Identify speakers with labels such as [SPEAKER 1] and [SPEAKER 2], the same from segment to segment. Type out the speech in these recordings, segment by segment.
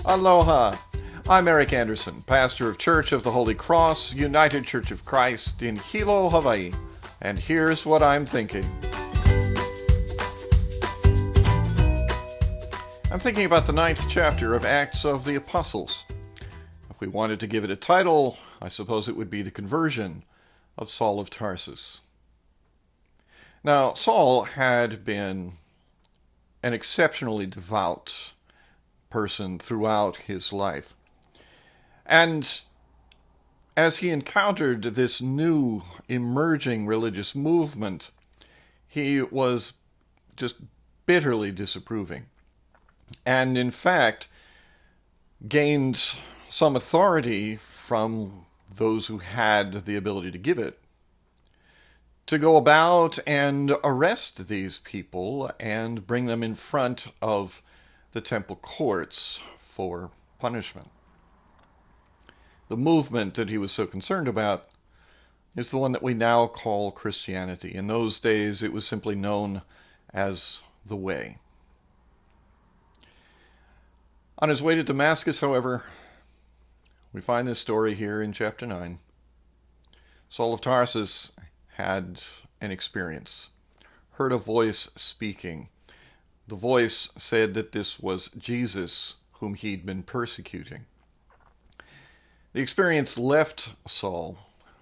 [SPEAKER 1] Aloha! I'm Eric Anderson, pastor of Church of the Holy Cross, United Church of Christ in Hilo, Hawaii, and here's what I'm thinking. I'm thinking about the 9th chapter of Acts of the Apostles. If we wanted to give it a title, I suppose it would be The Conversion of Saul of Tarsus. Now, Saul had been an exceptionally devout person throughout his life. And as he encountered this new emerging religious movement, he was just bitterly disapproving. And in fact, gained some authority from those who had the ability to give it, to go about and arrest these people and bring them in front of the temple courts for punishment. The movement that he was so concerned about is the one that we now call Christianity. In those days, it was simply known as the Way. On his way to Damascus, however, we find this story here in chapter 9. Saul of Tarsus had an experience, heard a voice speaking. The voice said that this was Jesus whom he'd been persecuting. The experience left Saul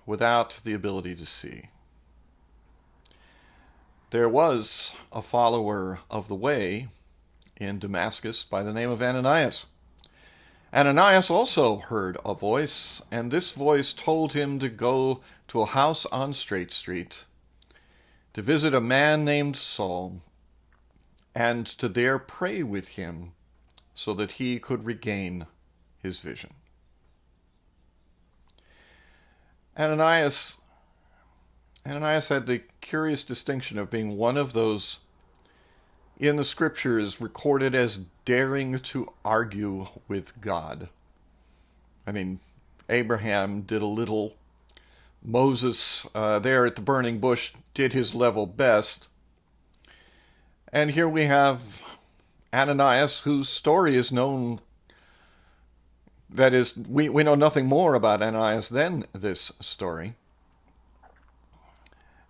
[SPEAKER 1] without the ability to see. There was a follower of the Way in Damascus by the name of Ananias. Ananias also heard a voice, and this voice told him to go to a house on Straight Street, to visit a man named Saul, and to there pray with him so that he could regain his vision. Ananias had the curious distinction of being one of those in the scriptures recorded as daring to argue with God. I mean, Abraham did a little. Moses, there at the burning bush, did his level best. And here we have Ananias, whose story is known. That is, we know nothing more about Ananias than this story.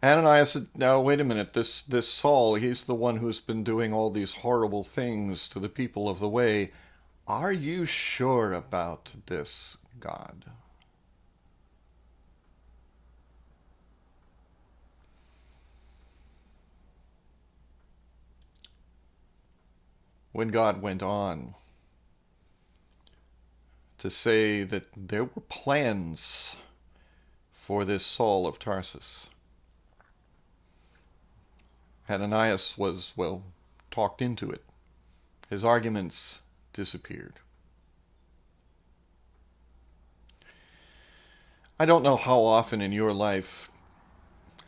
[SPEAKER 1] Ananias said, now, wait a minute, this Saul, he's the one who's been doing all these horrible things to the people of the Way. Are you sure about this, God? When God went on to say that there were plans for this Saul of Tarsus, Ananias was, talked into it. His arguments disappeared. I don't know how often in your life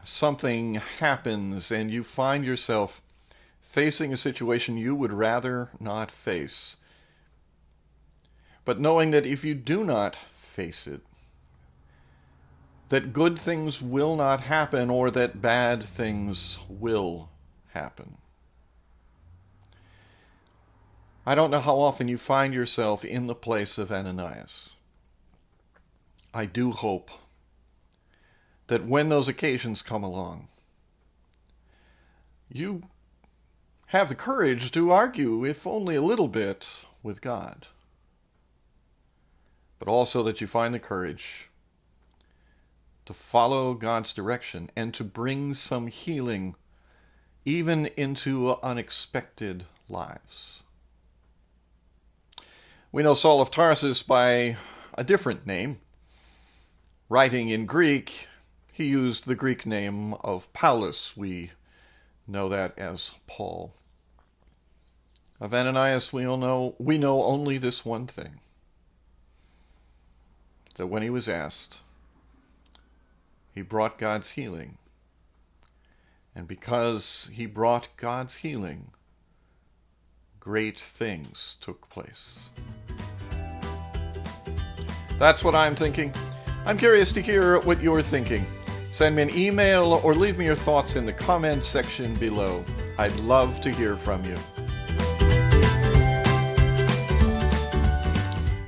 [SPEAKER 1] something happens and you find yourself facing a situation you would rather not face, but knowing that if you do not face it, that good things will not happen or that bad things will happen. I don't know how often you find yourself in the place of Ananias. I do hope that when those occasions come along, you have the courage to argue, if only a little bit, with God. But also that you find the courage to follow God's direction and to bring some healing even into unexpected lives. We know Saul of Tarsus by a different name. Writing in Greek, he used the Greek name of Paulus. We know that as Paul. Of Ananias, we know only this one thing, that when he was asked, he brought God's healing. And because he brought God's healing, great things took place. That's what I'm thinking. I'm curious to hear what you're thinking. Send me an email or leave me your thoughts in the comments section below. I'd love to hear from you.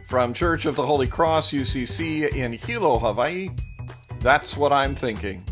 [SPEAKER 1] From Church of the Holy Cross, UCC in Hilo, Hawaii, that's what I'm thinking.